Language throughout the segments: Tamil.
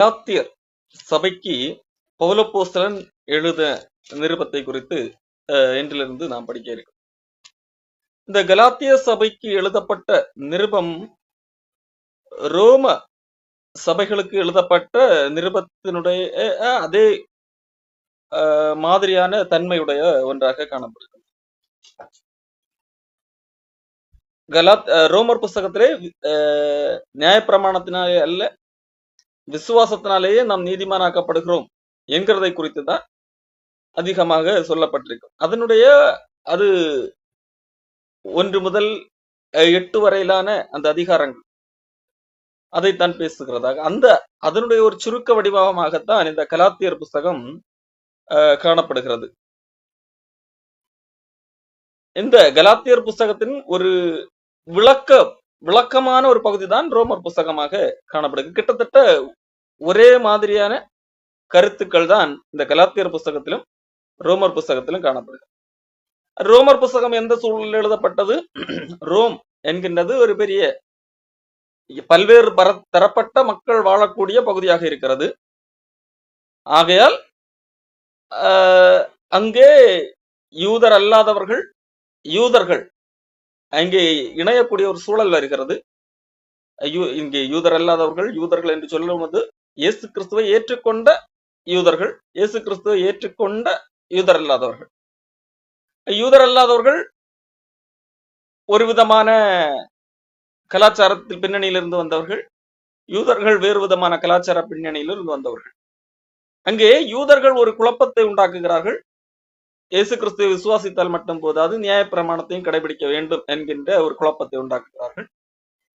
கலாத்தியர் சபைக்கு பவுலப்போஸ்தலன் எழுத நிருபத்தை குறித்து இன்றிலிருந்து நாம் படிக்க இருக்கோம். இந்த கலாத்திய சபைக்கு எழுதப்பட்ட நிருபம் ரோம சபைகளுக்கு எழுதப்பட்ட நிருபத்தினுடைய அதே மாதிரியான தன்மையுடைய ஒன்றாக காணப்படுகிறது. ரோமர் புஸ்தகத்திலே நியாயப்பிரமாணத்தினாலே அல்ல, விசுவாசத்தினாலேயே நாம் நீதிமானாக்கப்படுகிறோம் என்கிறதை குறித்து தான் அதிகமாக சொல்லப்பட்டிருக்கும். அதனுடைய அது 1 முதல் 8 வரையிலான அந்த அதிகாரங்கள் அதைத்தான் பேசுகிறதாக அதனுடைய ஒரு சுருக்க வடிவமாகத்தான் இந்த கலாத்தியர் புஸ்தகம் காணப்படுகிறது. இந்த கலாத்தியர் புஸ்தகத்தின் ஒரு விளக்கமான ஒரு பகுதி தான் ரோமர் புஸ்தகமாக காணப்படுகிறது. கிட்டத்தட்ட ஒரே மாதிரியான கருத்துக்கள் தான் இந்த கலாத்தியர் புஸ்தகத்திலும் ரோமர் புஸ்தகத்திலும் காணப்படுகிறது. ரோமர் புஸ்தகம் எந்த சூழலில் எழுதப்பட்டது? ரோம் என்கின்றது ஒரு பெரிய பல்வேறு தரப்பட்ட மக்கள் வாழக்கூடிய பகுதியாக இருக்கிறது. ஆகையால் அங்கே யூதர்கள் அங்கே இணையக்கூடிய ஒரு சூழல் வருகிறது. இங்கே யூதர் அல்லாதவர்கள் என்று சொல்லும்போது இயேசு கிறிஸ்துவை ஏற்றுக்கொண்ட யூதர்கள், இயேசு கிறிஸ்துவை ஏற்றுக்கொண்ட யூதர் அல்லாதவர்கள் ஒரு விதமான கலாச்சாரத்தில் பின்னணியிலிருந்து வந்தவர்கள், யூதர்கள் வேறு விதமான கலாச்சார பின்னணியிலிருந்து வந்தவர்கள். அங்கே யூதர்கள் ஒரு குழப்பத்தை உண்டாக்குகிறார்கள். இயேசு கிறிஸ்துவை விசுவாசித்தால் மட்டும் போதாது, நியாயப்பிரமாணத்தையும் கடைபிடிக்க வேண்டும் என்கின்ற ஒரு குழப்பத்தை உண்டாக்குகிறார்கள்.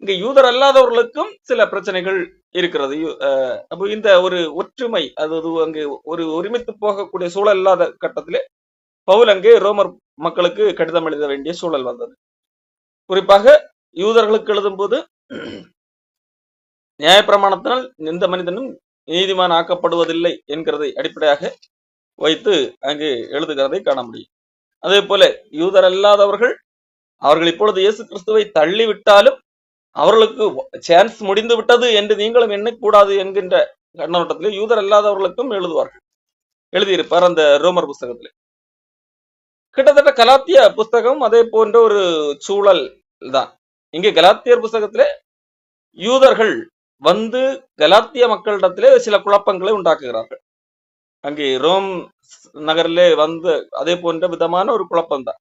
இங்க யூதர் அல்லாதவர்களுக்கும் சில பிரச்சனைகள் இருக்கிறது. அப்போ இந்த ஒரு ஒற்றுமை, அதாவது அங்கே ஒரு ஒருமித்து போகக்கூடிய சூழல் இல்லாத கட்டத்திலே பவுல் அங்கே ரோமர் மக்களுக்கு கடிதம் எழுத வேண்டிய சூழல் வந்தது. குறிப்பாக யூதர்களுக்கு எழுதும் போது நியாயப்பிரமாணத்தினால் எந்த மனிதனும் நீதிமான் ஆக்கப்படுவதில்லை என்கிறதை அடிப்படையாக வைத்து அங்கு எழுதுகிறதை காண முடியும். அதே போல யூதர் அல்லாதவர்கள் அவர்கள் இப்பொழுது இயேசு கிறிஸ்துவை தள்ளிவிட்டாலும் அவர்களுக்கு சான்ஸ் முடிந்து விட்டது என்று நீங்களும் எண்ணக்கூடாது என்கின்ற கண்ணோட்டத்திலே யூதர் அல்லாதவர்களுக்கும் எழுதியிருப்பார் அந்த ரோமர் புஸ்தகத்திலே. கிட்டத்தட்ட கலாத்திய புஸ்தகம் அதே போன்ற ஒரு சூழல் தான். இங்கே கலாத்தியர் புஸ்தகத்திலே யூதர்கள் வந்து கலாத்திய மக்களிடத்திலே சில குழப்பங்களை உண்டாக்குகிறார்கள். அங்கே ரோம் நகரிலே வந்து அதே போன்ற விதமான ஒரு குழப்பம் தான்.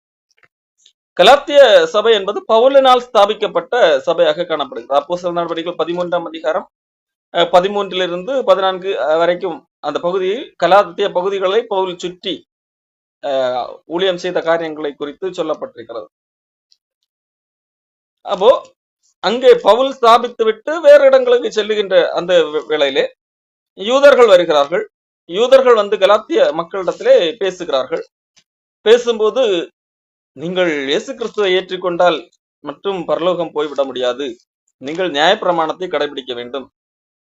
கலாத்திய சபை என்பது பவுலினால் ஸ்தாபிக்கப்பட்ட சபையாக காணப்படுகிறது. அப்போஸ்தலர் நடவடிக்கைகள் 13ஆம் அதிகாரம் 13 14 வரைக்கும் அந்த பகுதியில் கலாத்திய பகுதிகளை பவுல் சுற்றி ஊழியம் செய்த காரியங்களை குறித்து சொல்லப்பட்டிருக்கிறது. அப்போ அங்கே பவுல் ஸ்தாபித்து விட்டு வேறு இடங்களுக்கு செல்லுகின்ற அந்த வேளையிலே யூதர்கள் வருகிறார்கள். யூதர்கள் வந்து கலாத்திய மக்களிடத்திலே பேசுகிறார்கள். பேசும்போது, நீங்கள் இயேசு கிறிஸ்துவை ஏற்றுக்கொண்டால் மற்றும் பரலோகம் போய்விட முடியாது, நீங்கள் நியாயப்பிரமாணத்தை கடைபிடிக்க வேண்டும்,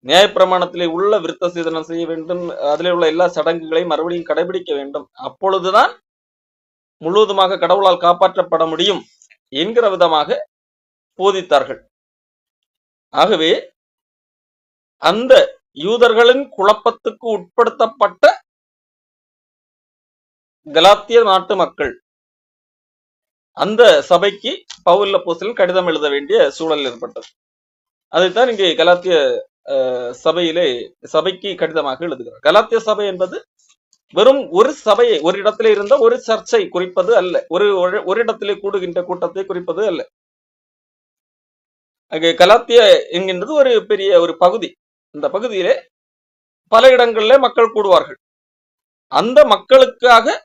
நியாயப்பிரமாணத்திலே உள்ள விருத்த சேதனம் செய்ய வேண்டும், அதிலே உள்ள எல்லா சடங்குகளையும் மறுபடியும் கடைபிடிக்க வேண்டும், அப்பொழுதுதான் முழுவதுமாக கடவுளால் காப்பாற்றப்பட முடியும் என்கிற விதமாக போதித்தார்கள். ஆகவே அந்த யூதர்களின் குழப்பத்துக்கு உட்படுத்தப்பட்ட கலாத்திய நாட்டு மக்கள் அந்த சபைக்கு பவுல் அப்போஸ்தலன் கடிதம் எழுத வேண்டிய சூழல் ஏற்பட்டது. அதைத்தான் இங்கே கலாத்திய சபைக்கு கடிதமாக எழுதுகிறார். கலாத்திய சபை என்பது வெறும் ஒரு சபையை, ஒரு இடத்திலே இருந்த ஒரு சர்ச்சை குறிப்பது அல்ல, ஒரு இடத்திலே கூடுகின்ற கூட்டத்தை குறிப்பது அல்ல. அங்கே கலாத்திய என்கின்றது ஒரு பெரிய ஒரு பகுதி. இந்த பகுதியிலே பல இடங்களிலே மக்கள் கூடுவார்கள். அந்த மக்களுக்காக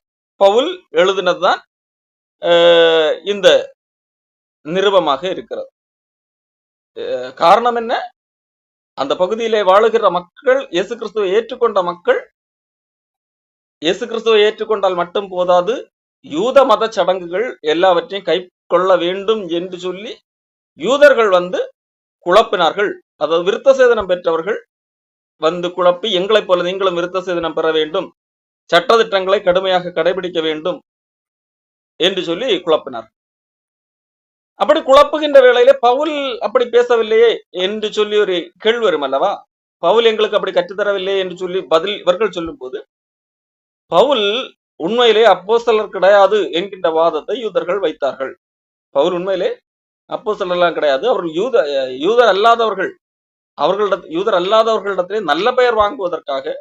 பவுல் எழுதினதுதான் இந்த நிருபமாக இருக்கிறது. காரணம் என்ன? அந்த பகுதியிலே வாழுகிற மக்கள், இயேசு கிறிஸ்துவை ஏற்றுக்கொண்ட மக்கள், இயேசு கிறிஸ்துவை ஏற்றுக்கொண்டால் மட்டும் போதாது, யூத மத சடங்குகள் எல்லாவற்றையும் கை கொள்ள வேண்டும் என்று சொல்லி யூதர்கள் வந்து குழப்பினார்கள். அதாவது விருத்த சேதனம் பெற்றவர்கள் வந்து குழப்பி, எங்களைப் போல நீங்களும் விருத்த சேதனம் பெற வேண்டும், சட்டதிட்டங்களை கடுமையாக கடைபிடிக்க வேண்டும் என்று சொல்லி குழப்பினார். அப்படி குழப்புகின்ற வேளையிலே பவுல் அப்படி பேசவில்லையே என்று சொல்லி ஒரு கேள்வி வரும் அல்லவா? பவுல் எங்களுக்கு அப்படி கற்றுத்தரவில்லை என்று சொல்லி பதில் இவர்கள் சொல்லும் போது, பவுல் உண்மையிலே அப்போஸ்தலர் கிடையாது என்கின்ற வாதத்தை யூதர்கள் வைத்தார்கள். பவுல் உண்மையிலே அப்போஸ்தலர்லாம் கிடையாது, அவர்கள் யூதர் அல்லாதவர்கள், யூதர் அல்லாதவர்களிடத்திலே நல்ல பெயர் வாங்குவதற்காக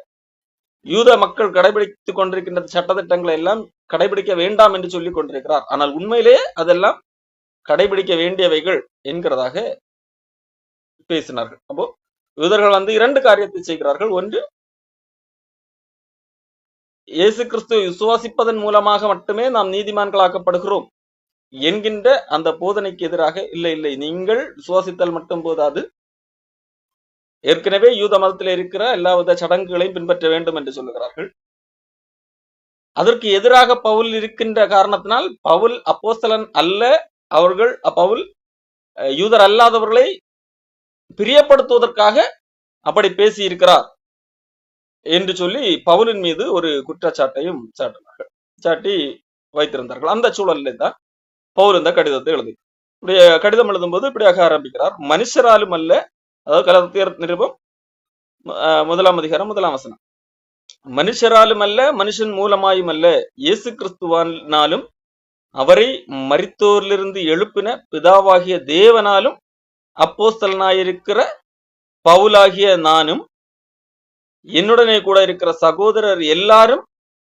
யூத மக்கள் கடைபிடித்துக் கொண்டிருக்கின்ற சட்டத்திட்டங்களை எல்லாம் கடைபிடிக்க வேண்டாம் என்று சொல்லிக் கொண்டிருக்கிறார். ஆனால் உண்மையிலேயே அதெல்லாம் கடைபிடிக்க வேண்டியவைகள் என்கிறதாக பேசினார்கள். அப்போ யூதர்கள் இரண்டு காரியத்தை செய்கிறார்கள். ஒன்று, இயேசு கிறிஸ்துவை விசுவாசிப்பதன் மூலமாக மட்டுமே நாம் நீதிமான்களாக்கப்படுகிறோம் என்கின்ற அந்த போதனைக்கு எதிராக, இல்லை இல்லை, நீங்கள் விசுவாசித்தால் மட்டும் போதாது, ஏற்கனவே யூத மதத்தில் இருக்கிற எல்லாவித சடங்குகளையும் பின்பற்ற வேண்டும் என்று சொல்லுகிறார்கள். அதற்கு எதிராக பவுல் இருக்கின்ற காரணத்தினால் பவுல் அப்போஸ்தலன் அல்ல, பவுல் யூதர் அல்லாதவர்களை பிரியப்படுத்துவதற்காக அப்படி பேசி இருக்கிறார் என்று சொல்லி பவுலின் மீது ஒரு குற்றச்சாட்டையும் சாட்டி வைத்திருந்தார்கள். அந்த சூழலில் தான் பவுல் இந்த கடிதத்தை எழுதி, கடிதம் எழுதும்போது இப்படியாக ஆரம்பிக்கிறார். மனுஷராலும் அல்ல, அதாவது கலாத்தியர் நிருபம் 1 அதிகாரம் 1 வசனம், மனுஷராலும் அல்ல, மனுஷன் மூலமாயும் அல்ல, இயேசு கிறிஸ்துவானாலும் அவரை மரித்தோரிலிருந்து எழுப்பின பிதாவாகிய தேவனாலும் அப்போஸ்தலனாயிருக்கிற பவுலாகிய நானும் என்னுடனே கூட இருக்கிற சகோதரர் எல்லாரும்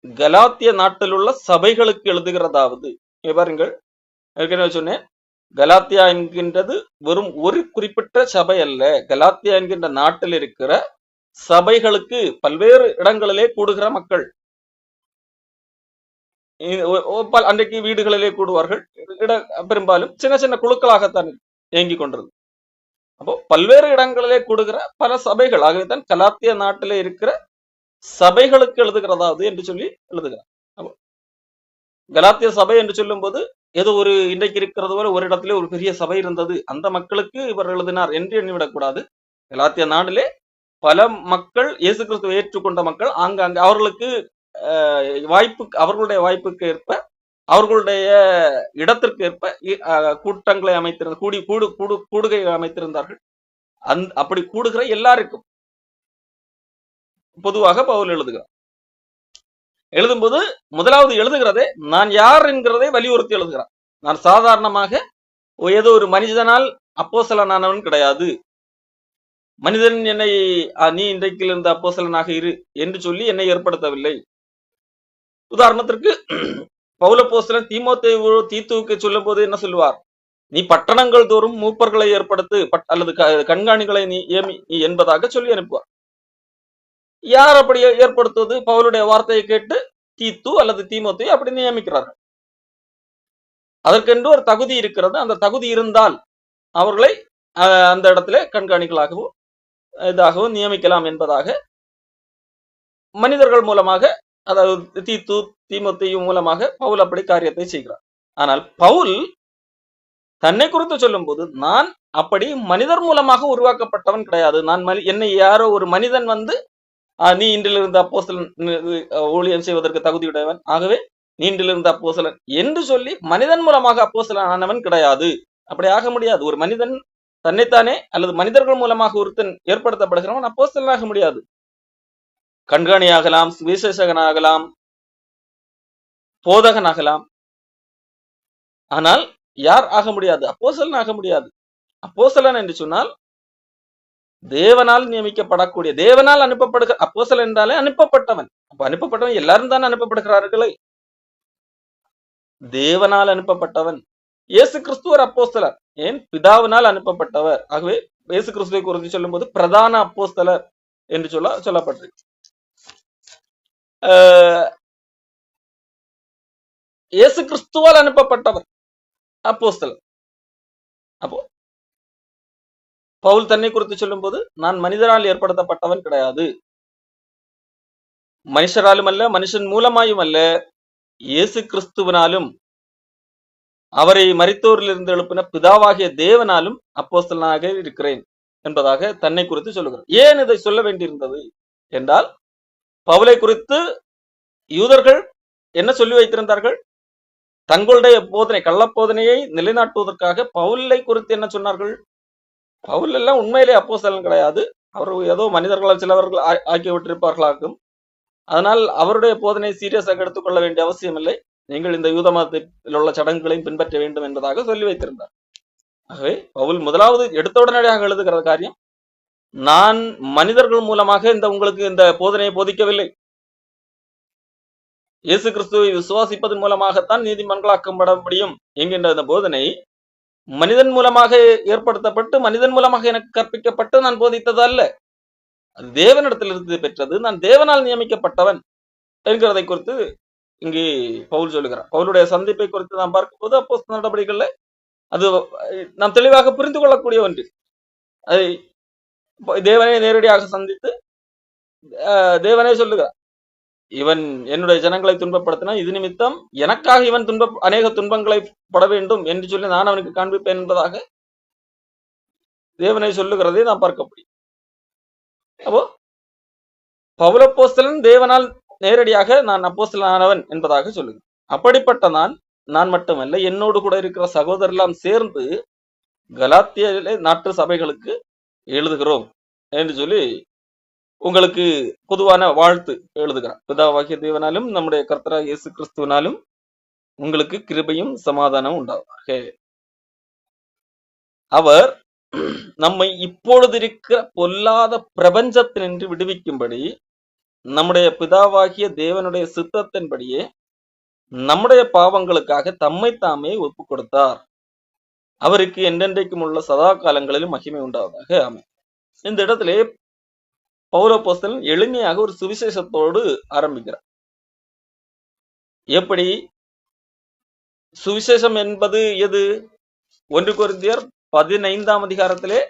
கலாத்திய நாட்டில் உள்ள சபைகளுக்கு எழுதுகிறதாவது. பாருங்கள், ஏற்கனவே சொன்னேன், கலாத்தியா என்கின்றது வெறும் ஒரு குறிப்பிட்ட சபை அல்ல. கலாத்தியா என்கின்ற நாட்டில் இருக்கிற சபைகளுக்கு, பல்வேறு இடங்களிலே கூடுகிற மக்கள், அன்றைக்கு வீடுகளிலே கூடுவார்கள், பெரும்பாலும் சின்ன சின்ன குழுக்களாகத்தான் இயங்கிக் கொண்டிருந்தது. அப்போ பல்வேறு இடங்களிலே கூடுகிற பல சபைகள், ஆகவேதான் கலாத்திய நாட்டிலே இருக்கிற சபைகளுக்கு எழுதுகிறதாவது என்று சொல்லி எழுதுகிறார். அப்போ கலாத்திய சபை என்று சொல்லும் போது ஏதோ ஒரு இன்றைக்கு இருக்கிறது போல ஒரு இடத்துல ஒரு பெரிய சபை இருந்தது, அந்த மக்களுக்கு இவர் எழுதினார் என்று எண்ணிவிடக்கூடாது. கலாத்திய நாட்டிலே பல மக்கள், இயேசு கிறிஸ்துவை ஏற்றுக்கொண்ட மக்கள், ஆங்காங்கே அவர்களுக்கு அவர்களுடைய வாய்ப்புக்கு ஏற்ப, அவர்களுடைய இடத்திற்கு ஏற்ப கூட்டங்களை கூடுகை அமைத்திருந்தார்கள். அப்படி கூடுகிற எல்லாருக்கும் பொதுவாக பவுல் எழுதுகிறார். எழுதும்போது முதலாவது எழுதுகிறதே நான் யார் என்கிறதை வலியுறுத்தி எழுதுகிறார். நான் சாதாரணமாக ஏதோ ஒரு மனிதனால் அப்போஸ்தலனானவன் கிடையாது, மனிதன் என்னை நீ இன்றைக்கு இருந்த அப்போஸ்தலனாக இரு என்று சொல்லி என்னை ஏற்படுத்தவில்லை. உதாரணத்திற்கு பவுலப்போஸ்தலன் தீத்துவுக்கு சொல்லும் போது என்ன சொல்லுவார்? நீ பட்டணங்கள் தோறும் மூப்பர்களை ஏற்படுத்து அல்லது கண்காணிகளை நீ ஏமி என்பதாக சொல்லி அனுப்புவார். யார் அப்படி ஏற்படுத்துவது? பவுலுடைய வார்த்தையை கேட்டு தீத்து அல்லது தீமோத்தேயு அப்படி நியமிக்கிறார்கள். அதற்கென்று ஒரு தகுதி இருக்கிறது. அந்த தகுதி இருந்தால் அவர்களை அந்த இடத்துல கண்காணிகளாகவும் இதாகவும் நியமிக்கலாம் என்பதாக மனிதர்கள் மூலமாக, அதாவது தீத்து தீமோத்தேயு மூலமாக பவுல் அப்படி காரியத்தை செய்கிறார். ஆனால் பவுல் தன்னை குறித்து சொல்லும் போது, நான் அப்படி மனிதர் மூலமாக உருவாக்கப்பட்டவன் கிடையாது. என்னை யாரோ ஒரு மனிதன் நீ இன்றிலிருந்து அப்போஸ்தலன் ஊழியம் செய்வதற்கு தகுதியுடையவன், ஆகவே நீ இன்றிலிருந்து அப்போஸ்தலன் என்று சொல்லி மனிதன் மூலமாக அப்போஸ்தலன் ஆனவன் கிடையாது. அப்படி ஆக முடியாது. ஒரு மனிதன் தன்னைத்தானே அல்லது மனிதர்கள் மூலமாக ஒருத்தன் ஏற்படுத்தப்படுகிறவன் அப்போஸ்தலன் ஆக முடியாது. கண்காணியாகலாம், சுவிசேஷகனாகலாம், போதகனாகலாம், ஆனால் யார் ஆக முடியாது? அப்போஸ்தலன் ஆக முடியாது. அப்போஸ்தலன் என்று சொன்னால் தேவனால் நியமிக்கப்படக்கூடிய, தேவனால் அனுப்பப்படுகிற, அப்போஸ்தலன் என்றாலே அனுப்பப்பட்டவன். அப்ப அனுப்பப்பட்டவன் எல்லாரும் தான் அனுப்பப்படுகிறார்களே. தேவனால் அனுப்பப்பட்டவன். இயேசு கிறிஸ்து ஒரு அப்போஸ்தலர், ஏன்? பிதாவினால் அனுப்பப்பட்டவர். ஆகவே இயேசு கிறிஸ்துவை குறித்து சொல்லும் போது பிரதான அப்போஸ்தலர் என்று சொல்லப்பட்டிருக்கு. இயேசு கிறிஸ்துவால் அனுப்பப்பட்டவர் அப்போஸ்தலர். அப்போ பவுல் தன்னை குறித்து சொல்லும் போது, நான் மனிதரால் ஏற்படுத்தப்பட்டவன் கிடையாது, மனுஷராலும் அல்ல, மனுஷன் மூலமாயும் அல்ல, இயேசு கிறிஸ்துவனாலும் அவரை மரித்தோரிலிருந்து எழுப்பின பிதாவாகிய தேவனாலும் அப்போஸ்தலனாக இருக்கிறேன் என்பதாக தன்னை குறித்து சொல்லுகிறார். ஏன் இதை சொல்ல வேண்டியிருந்தது என்றால், பவுலை குறித்து யூதர்கள் என்ன சொல்லி வைத்திருந்தார்கள்? தங்களுடைய போதனை, கள்ளப்போதனையை நிலைநாட்டுவதற்காக பவுலை குறித்து என்ன சொன்னார்கள்? பவுல் எல்லாம் உண்மையிலே அப்போஸ்தலன் கிடையாது, அவர் ஏதோ மனிதர்களால் சிலவர்கள் ஆக்கி விட்டிருப்பார்களாக்கும். அதனால் அவருடைய போதனை சீரியஸாக எடுத்துக்கொள்ள வேண்டிய அவசியம் இல்லை, நீங்கள் இந்த யூத மதத்தில் உள்ள சடங்குகளையும் பின்பற்ற வேண்டும் என்பதாக சொல்லி வைத்திருந்தார். ஆகவே பவுல் முதலாவது எடுத்த உடனடியாக எழுதுகிற காரியம், நான் மனிதர்கள் மூலமாக உங்களுக்கு இந்த போதனையை போதிக்கவில்லை, இயேசு கிறிஸ்துவை விசுவாசிப்பதன் மூலமாகத்தான் நீதிமன்களாக்கப்பட முடியும் என்கின்ற இந்த போதனை மனிதன் மூலமாக ஏற்படுத்தப்பட்டு மனிதன் மூலமாக எனக்கு கற்பிக்கப்பட்டு நான் போதித்தது அல்ல, அது தேவனிடத்திலிருந்து பெற்றது, நான் தேவனால் நியமிக்கப்பட்டவன் என்கிறதை குறித்து இங்கே பவுல் சொல்லுகிறார். பவுலுடைய சந்திப்பை குறித்து நாம் பார்க்கும்போது அப்போஸ்தலர் நடவடிக்கைகள்ல அது நாம் தெளிவாக புரிந்து கொள்ளக்கூடிய ஒன்று. அதை தேவனை நேரடியாக சந்தித்து தேவனே சொல்லுகிறார், இவன் என்னுடைய ஜனங்களை துன்பப்படுத்தினா இது நிமித்தம் எனக்காக இவன் அநேக துன்பங்களை பட வேண்டும் என்று சொல்லி நான் அவனுக்கு காண்பிப்பேன் என்பதாக தேவனை சொல்லுகிறதை நாம் பார்க்க முடியும். அப்போ பவுல் அப்போஸ்தலன் தேவனால் நேரடியாக நான் அப்போஸ்தலனானவன் என்பதாக சொல்லுகிறேன். அப்படிப்பட்ட நான் மட்டுமல்ல, என்னோடு கூட இருக்கிற சகோதரெல்லாம் சேர்ந்து கலாத்திய நாட்டு சபைகளுக்கு எழுதுகிறோம் என்று சொல்லி உங்களுக்கு பொதுவான வாழ்த்து எழுதுகிறார். பிதாவாகிய தேவனாலும் நம்முடைய கர்த்தராகிய இயேசு கிறிஸ்துவினாலும் உங்களுக்கு கிருபையும் சமாதானம் உண்டாவதாக. அவர் நம்மை இப்பொழுது இருக்கிற பொல்லாத பிரபஞ்சத்தினின்று விடுவிக்கும்படி நம்முடைய பிதாவாகிய தேவனுடைய சித்தத்தின்படியே நம்முடைய பாவங்களுக்காக தம்மை தாமே ஒப்பு கொடுத்தார். அவருக்கு என்றென்றைக்கும் உள்ள சதா காலங்களிலும் மகிமை உண்டாவதாக. ஆமென். இந்த இடத்திலே பவுல் அப்போஸ்தலன் எளிமையாக ஒரு சுவிசேஷத்தோடு ஆரம்பிக்கிறார். எப்படி சுவிசேஷம் என்பது எது? 1 கொரிந்தியர் 15ஆம் அதிகாரத்திலே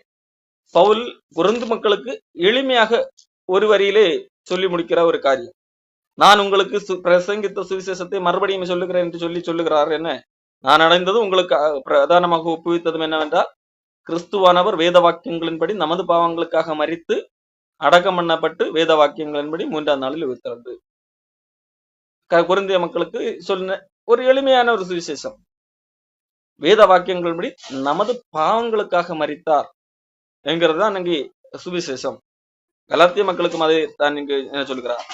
பவுல் கொரிந்து மக்களுக்கு எளிமையாக ஒரு வரியிலே சொல்லி முடிக்கிற ஒரு காரியம். நான் உங்களுக்கு பிரசங்கித்த சுவிசேஷத்தை மறுபடியும் சொல்லுகிறேன் என்று சொல்லுகிறார். என்ன? நான் அடைந்தது உங்களுக்கு பிரதானமாக ஒப்புவித்ததும் என்னவென்றால், கிறிஸ்துவானவர் வேத வாக்கியங்களின்படி நமது பாவங்களுக்காக மரித்து அடக்கம் பண்ணப்பட்டு வேத வாக்கியங்களின்படி 3ஆம் நாளில் உயிர்த்தெழுந்து. கொரிந்திய மக்களுக்கு சொன்ன ஒரு எளிமையான ஒரு சுவிசேஷம். வேத வாக்கியங்களின்படி நமது பாவங்களுக்காக மரித்தார் என்கிறது தான் இங்கே சுவிசேஷம். கலாத்திய மக்களுக்கும் அதை தான் இங்கு என்ன சொல்கிறார்?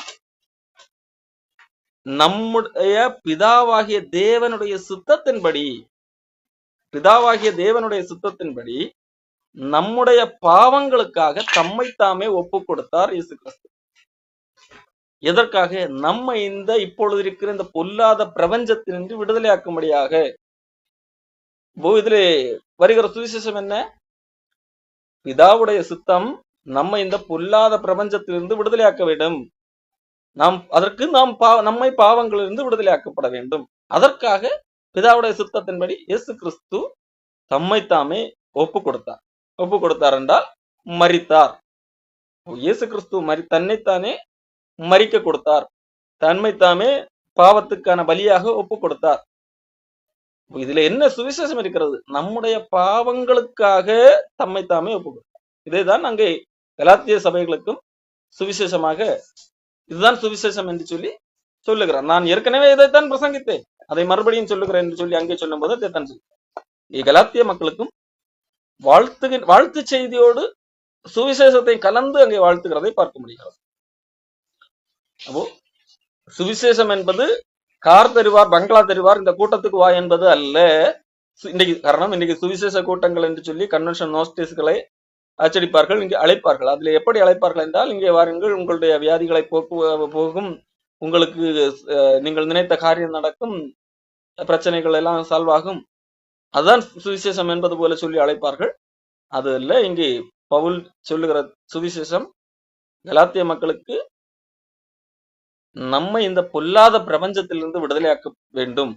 நம்முடைய பிதாவாகிய தேவனுடைய சித்தத்தின்படி நம்முடைய பாவங்களுக்காக தம்மை தாமே ஒப்பு கொடுத்தார் இயேசு கிறிஸ்து. எதற்காக? நம்ம இப்பொழுது இருக்கிற இந்த பொல்லாத பிரபஞ்சத்தினின்று விடுதலையாக்கும்படியாக. இதிலே வருகிற சுவிசேஷம் என்ன? பிதாவுடைய சித்தம் நம்ம இந்த பொல்லாத பிரபஞ்சத்திலிருந்து விடுதலையாக்க வேண்டும். அதற்கு நம்மை பாவங்களிலிருந்து விடுதலையாக்கப்பட வேண்டும். அதற்காக பிதாவுடைய சித்தத்தின்படி இயேசு கிறிஸ்து தம்மை தாமே ஒப்பு கொடுத்தார் என்றால் மரித்தார். இயேசு கிறிஸ்து தன்னைத்தானே மரிக்க கொடுத்தார், தன்மை தாமே பாவத்துக்கான பலியாக ஒப்பு கொடுத்தார். இதுல என்ன சுவிசேஷம் இருக்கிறது? நம்முடைய பாவங்களுக்காக தம்மை தாமே ஒப்பு கொடுத்தார். இதைதான் அங்கே கலாத்திய சபைகளுக்கும் சுவிசேஷமாக, இதுதான் சுவிசேஷம் என்று சொல்லி சொல்லுகிறார். நான் ஏற்கனவே இதைத்தான் பிரசங்கித்தேன், அதை மறுபடியும் சொல்லுகிறேன் என்று சொல்லி அங்கே சொல்லும் போது இதைத்தான் சொல்லுகிறேன். கலாத்திய மக்களுக்கும் வாழ்த்து செய்தியோடு சுவிசேஷத்தை கலந்து அங்கே வாழ்த்துகிறதை பார்க்க முடிகிறது. அப்போ சுவிசேஷம் என்பது கார் தருவார், பங்களா தருவார், இந்த கூட்டத்துக்கு வா என்பது அல்ல. இன்னைக்கு சுவிசேஷ கூட்டங்கள் என்று சொல்லி கன்வென்ஷன் நோட்டீஸ்களை அச்சடிப்பார்கள், இங்கே அழைப்பார்கள். அதுல எப்படி அழைப்பார்கள் என்றால், இங்கே வாருங்கள், உங்களுடைய வியாதிகளை போகும், உங்களுக்கு நீங்கள் நினைத்த காரியம் நடக்கும், பிரச்சனைகள் எல்லாம் சால்வ் ஆகும், அதுதான் சுவிசேஷம் என்பது போல சொல்லி அழைப்பார்கள். அது அல்ல இங்கே பவுல் சொல்லுகிற சுவிசேஷம். கலாத்திய மக்களுக்கு நம்மை இந்த பொல்லாத பிரபஞ்சத்திலிருந்து விடுதலையாக்க வேண்டும்.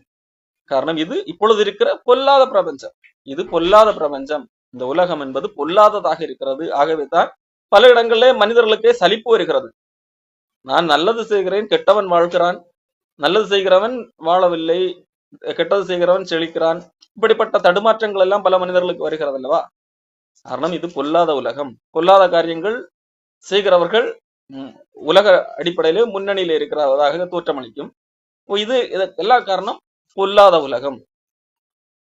காரணம், இது இப்பொழுது இருக்கிற பொல்லாத பிரபஞ்சம். இது பொல்லாத பிரபஞ்சம். இந்த உலகம் என்பது பொல்லாததாக இருக்கிறது. ஆகவே தான் பல இடங்களிலே மனிதர்களுக்கே சலிப்பு வருகிறது. நான் நல்லது செய்கிறேன், கெட்டவன் வாழ்கிறான், நல்லது செய்கிறவன் வாழவில்லை, கெட்டது செய்கிறவன் செழிக்கிறான். இப்படிப்பட்ட தடுமாற்றங்கள் எல்லாம் பல மனிதர்களுக்கு வருகிறது அல்லவா? காரணம், இது பொல்லாத உலகம். பொல்லாத காரியங்கள் செய்கிறவர்கள் உலக அடிப்படையிலே முன்னணியில இருக்கிறதாக தோற்றமளிக்கும். இது எல்லா காரணம் பொல்லாத உலகம்,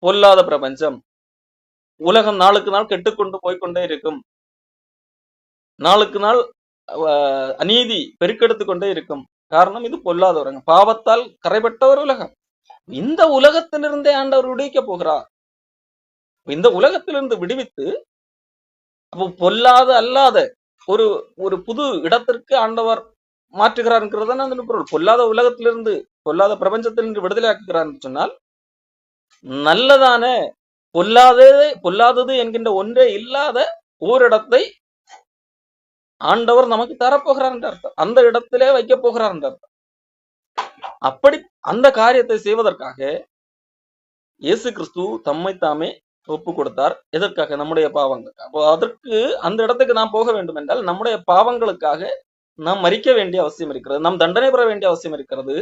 பொல்லாத பிரபஞ்சம். உலகம் நாளுக்கு நாள் கெட்டுக்கொண்டு போய்கொண்டே இருக்கும். நாளுக்கு நாள் அநீதி பெருக்கெடுத்து கொண்டே இருக்கும். காரணம் இது பொல்லாதவருங்க, பாவத்தால் கரைபட்ட ஒரு உலகம். இந்த உலகத்திலிருந்தே ஆண்டவர் விடுவிக்க போகிறார். இந்த உலகத்திலிருந்து விடுவித்து அப்போ பொல்லாத அல்லாத ஒரு ஒரு புது இடத்திற்கு ஆண்டவர் மாற்றுகிறார் பொருள். பொல்லாத உலகத்திலிருந்து, பொல்லாத பிரபஞ்சத்திலிருந்து விடுதலை ஆக்குகிறார் என்று சொன்னால், நல்லதான பொல்லாதது என்கின்ற ஒன்றே இல்லாத ஓரிடத்தை ஆண்டவர் நமக்கு தரப்போகிறார் என்ற அர்த்தம். அந்த இடத்திலே வைக்க போகிறார் என்ற அர்த்தம். அப்படி அந்த காரியத்தை செய்வதற்காக இயேசு கிறிஸ்து தம்மை தாமே ஒப்பு கொடுத்தார். எதற்காக? நம்முடைய பாவங்கள். அப்போ அதற்கு அந்த இடத்துக்கு நாம் போக வேண்டும் என்றால் நம்முடைய பாவங்களுக்காக நாம் மரிக்க வேண்டிய அவசியம் இருக்கிறது, நாம் தண்டனை பெற வேண்டிய அவசியம் இருக்கிறது.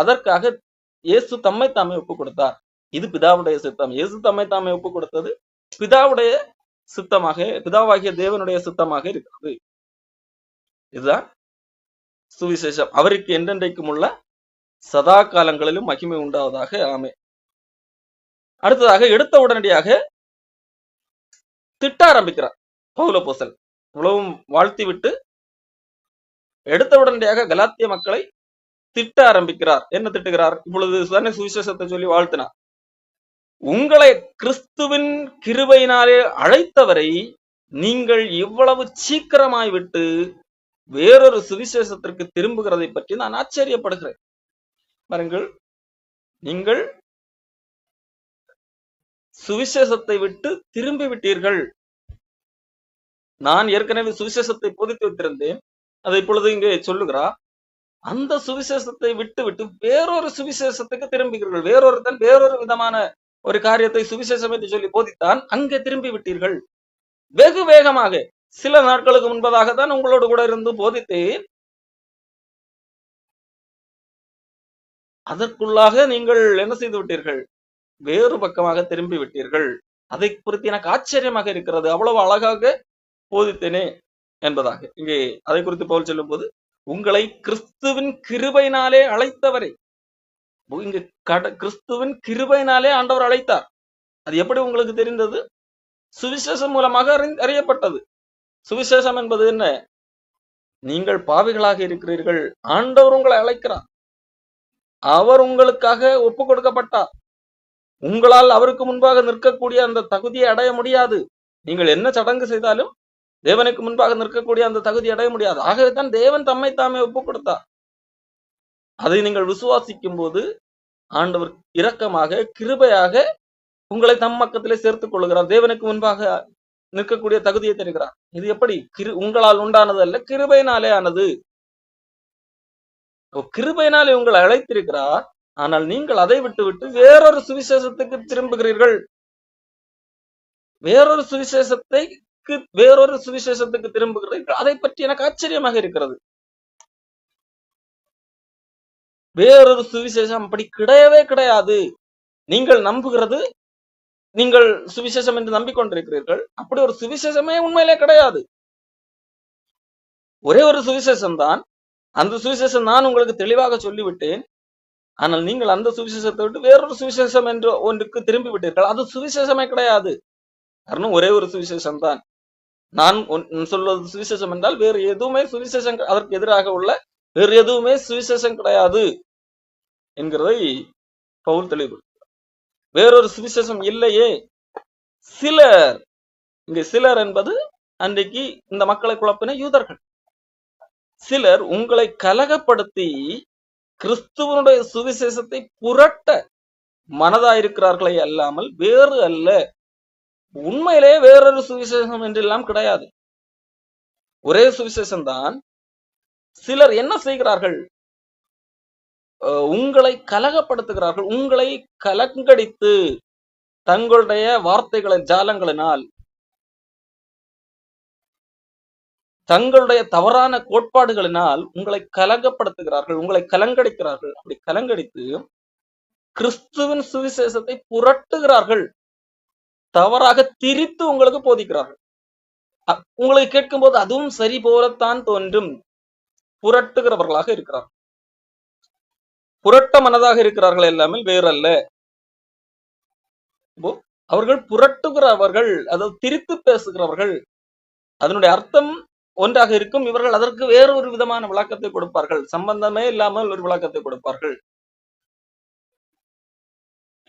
அதற்காக இயேசு தம்மை தாமே ஒப்பு கொடுத்தார். இது பிதாவுடைய சித்தம். இயேசு தம்மை தாமே ஒப்பு கொடுத்தது பிதாவுடைய சித்தமாக, பிதாவாகிய தேவனுடைய சித்தமாக இருக்கிறது. இதுதான் சுவிசேஷம். அவருக்கு என்றென்றைக்கும் உள்ள சதா காலங்களிலும் மகிமை உண்டாவதாக. ஆமே. அடுத்ததாக எடுத்த உடனடியாக திட்ட ஆரம்பிக்கிறார் பவுலப்போஸ்தலன். உலகம் வாழ்த்தி விட்டு எடுத்த உடனடியாக கலாத்திய மக்களை திட்ட ஆரம்பிக்கிறார். என்ன திட்டுகிறார்? இப்பொழுது சுவிசேஷத்தை சொல்லி வாழ்த்தினார். உங்களை கிறிஸ்துவின் கிருபையினாலே அழைத்தவரை நீங்கள் இவ்வளவு சீக்கிரமாய் விட்டு வேறொரு சுவிசேஷத்திற்கு திரும்புகிறதை பற்றி நான் ஆச்சரியப்படுகிறேன். பாருங்கள், நீங்கள் சுவிசேஷத்தை விட்டு திரும்பி விட்டீர்கள். நான் ஏற்கனவே சுவிசேஷத்தை போதித்து வைத்திருந்தேன், அதை இப்பொழுது இங்கே சொல்லுகிறார். அந்த சுவிசேஷத்தை விட்டு விட்டு வேறொரு சுவிசேஷத்துக்கு திரும்புகிறீர்கள். வேறொரு விதமான ஒரு காரியத்தை சுவிசேஷம் என்று சொல்லி போதித்தான், அங்கே திரும்பி விட்டீர்கள். வெகு வேகமாக சில நாட்களுக்கு முன்பதாக தான் உங்களோடு கூட இருந்து போதித்தேன். அதற்குள்ளாக நீங்கள் என்ன செய்து விட்டீர்கள்? வேறு பக்கமாக திரும்பி விட்டீர்கள். அதை குறித்து எனக்கு ஆச்சரியமாக இருக்கிறது, அவ்வளவு அழகாக போதித்தேனே என்பதாக. இங்கே அதை குறித்து பவுல் சொல்லும் போது, உங்களை கிறிஸ்துவின் கிருபையினாலே அழைத்தவரை, இங்கு கிறிஸ்துவின் கிருபையினாலே ஆண்டவர் அழைத்தார். அது எப்படி உங்களுக்கு தெரிந்தது? சுவிசேஷம் மூலமாக அறியப்பட்டது. சுவிசேஷம் என்பது என்ன? நீங்கள் பாவிகளாக இருக்கிறீர்கள், ஆண்டவர் உங்களை அழைக்கிறார், அவர் உங்களுக்காக ஒப்பு கொடுக்கப்பட்டார். உங்களால் அவருக்கு முன்பாக நிற்கக்கூடிய அந்த தகுதியை அடைய முடியாது. நீங்கள் என்ன சடங்கு செய்தாலும் தேவனுக்கு முன்பாக நிற்கக்கூடிய அந்த தகுதி அடைய முடியாது. ஆகவே தான் தேவன் தம்மை தாமே ஒப்பு கொடுத்தார். அதை நீங்கள் விசுவாசிக்கும் போது ஆண்டவர் இரக்கமாக கிருபையாக உங்களை தம் பக்கத்திலே சேர்த்துக் கொள்கிறார். தேவனுக்கு முன்பாக நிற்கக்கூடிய தகுதியை தருகிறார். இது எப்படி? உங்களால் உண்டானது அல்ல, கிருபையினாலே ஆனது. கிருபையினாலே உங்களை அழைத்திருக்கிறார். ஆனால் நீங்கள் அதை விட்டு வேறொரு சுவிசேஷத்துக்கு திரும்புகிறீர்கள். வேறொரு சுவிசேஷத்துக்கு திரும்புகிறீர்கள். அதை பற்றி எனக்கு ஆச்சரியமாக இருக்கிறது. வேறொரு சுவிசேஷம் அப்படி கிடையவே கிடையாது. நீங்கள் நம்புகிறது, நீங்கள் சுவிசேஷம் என்று நம்பிக்கொண்டிருக்கிறீர்கள். அப்படி ஒரு சுவிசேஷமே உண்மையிலே கிடையாது. ஒரே ஒரு சுவிசேஷம் தான். அந்த சுவிசேஷம் நான் உங்களுக்கு தெளிவாக சொல்லிவிட்டேன். ஆனால் நீங்கள் அந்த சுவிசேஷத்தை விட்டு வேறொரு சுவிசேஷம் என்று ஒன்றுக்கு திரும்பி விட்டீர்கள். அது சுவிசேஷமே கிடையாது. காரணம் ஒரே ஒரு சுவிசேஷம் தான். நான் சொல்வது சுவிசேஷம் என்றால் வேறு எதுவுமே சுவிசேஷம், அதற்கு எதிராக உள்ள வேறு எதுவுமே சுவிசேஷம் கிடையாது என்கிறதை பவுல் தெளிவுபடுத்துகிறார். வேறொரு சுவிசேஷம் இல்லையே. சிலர் என்பது அன்றைக்கு இந்த மக்களை குழப்பின யூதர்கள். சிலர் உங்களை கலகப்படுத்தி கிறிஸ்துவனுடைய சுவிசேஷத்தை புரட்ட மனதாயிருக்கிறார்களே அல்லாமல் வேறு அல்ல. உண்மையிலே வேறொரு சுவிசேஷம் என்றெல்லாம் கிடையாது. ஒரே சுவிசேஷம் தான். சிலர் என்ன செய்கிறார்கள்? உங்களை கலகப்படுத்துகிறார்கள். உங்களை கலங்கடித்து தங்களுடைய வார்த்தைகளின் ஜாலங்களினால், தங்களுடைய தவறான கோட்பாடுகளினால் உங்களை கலங்கப்படுத்துகிறார்கள், உங்களை கலங்கடிக்கிறார்கள். அப்படி கலங்கடித்து கிறிஸ்துவின் சுவிசேஷத்தை புரட்டுகிறார்கள். தவறாக திரித்து உங்களுக்கு போதிக்கிறார்கள். உங்களுக்கு கேட்கும் போது அதுவும் சரி போலத்தான் தோன்றும். புரட்டுகிறவர்களாக இருக்கிறார்கள். புரட்ட மனதாக இருக்கிறார்கள், எல்லாமே வேறல்ல. அவர்கள் புரட்டுகிறவர்கள், அதாவது திரித்து பேசுகிறவர்கள். அதனுடைய அர்த்தம் ஒன்றாக இருக்கும். இவர்கள் அதற்கு வேறு ஒரு விதமான விளக்கத்தை கொடுப்பார்கள், சம்பந்தமே இல்லாமல் ஒரு விளக்கத்தை கொடுப்பார்கள்.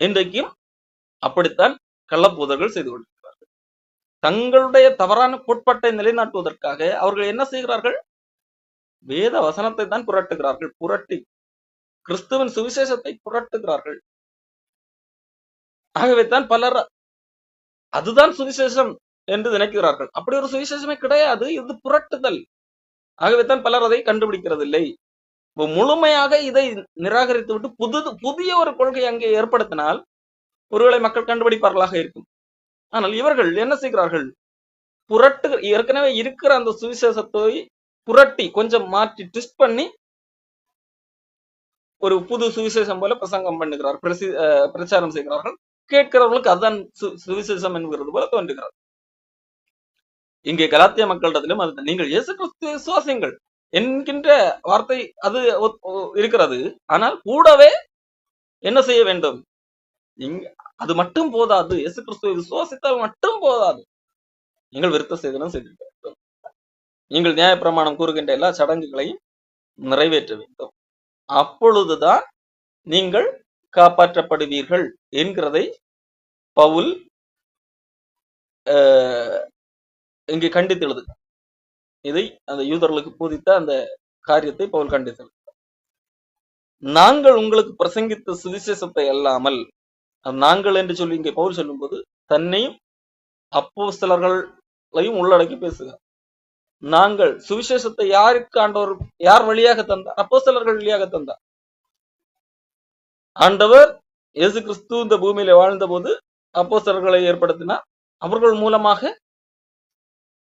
இன்றைக்கும் அப்படித்தான் கள்ளப்போதர்கள் செய்து கொண்டிருக்கிறார்கள். தங்களுடைய தவறான கோட்பாட்டை நிலைநாட்டுவதற்காக அவர்கள் என்ன செய்கிறார்கள்? வேத வசனத்தை தான் புரட்டுகிறார்கள். புரட்டி கிறிஸ்துவின் சுவிசேஷத்தை புரட்டுகிறார்கள். ஆகவே தான் பலர் அதுதான் சுவிசேஷம் என்று நினைக்கிறார்கள். அப்படி ஒரு சுவிசேஷமே கிடையாது, இது புரட்டுதல். ஆகவே தான் பலர் அதை கண்டுபிடிக்கிறதில்லை. முழுமையாக இதை நிராகரித்து விட்டு புதிய ஒரு கொள்கை அங்கே ஏற்படுத்தினால் ஒருவேளை மக்கள் கண்டுபிடிப்பார்களாக இருக்கும். ஆனால் இவர்கள் என்ன செய்கிறார்கள்? புரட்டு ஏற்கனவே இருக்கிற அந்த சுவிசேஷத்தை புரட்டி கொஞ்சம் மாற்றி ட்விஸ்ட் பண்ணி ஒரு புது சுவிசேஷம் போல பிரசங்கம் பண்ணுகிறார், பிரச்சாரம் செய்கிறார்கள். கேட்கிறவர்களுக்கு அதுதான் சுவிசேஷம் என்கிறது போல தோன்றுகிறது. இங்கே கலாத்திய மக்களிடத்திலும் அது நீங்கள் இயேசு கிறிஸ்துவை விசுவாசியுங்கள் என்கின்ற வார்த்தை அது இருக்கிறது. ஆனால் கூடவே என்ன செய்ய வேண்டும்? அது மட்டும் போதாது. இயேசு கிறிஸ்துவை விசுவாசித்தால் மட்டும் போதாது, நீங்கள் விருத்த சேதனம் செய்திருக்க வேண்டும். நீங்கள் நியாயப்பிரமாணம் கூறுகின்ற எல்லா சடங்குகளையும் நிறைவேற்ற வேண்டும். அப்பொழுதுதான் நீங்கள் காப்பாற்றப்படுவீர்கள் என்கிறதை பவுல் இங்கே கண்டித்து எழுது. இதை அந்த யூதர்களுக்கு போதித்த அந்த காரியத்தை பவுல் கண்டித்து, நாங்கள் உங்களுக்கு பிரசங்கித்த சுவிசேஷத்தை அல்லாமல், நாங்கள் என்று சொல்லி இங்கே பவுல் சொல்லும் போது தன்னையும் அப்போஸ்தலர்களையும் உள்ளடக்கி பேசுகிறார். நாங்கள் சுவிசேஷத்தை யாருக்கு ஆண்டவர் யார் வழியாக தந்தார்? அப்போஸ்தலர்கள் வழியாக தந்தார். ஆண்டவர் இயேசு கிறிஸ்து இந்த பூமியில வாழ்ந்த போது அப்போஸ்தலர்களை ஏற்படுத்தினார். அவர்கள் மூலமாக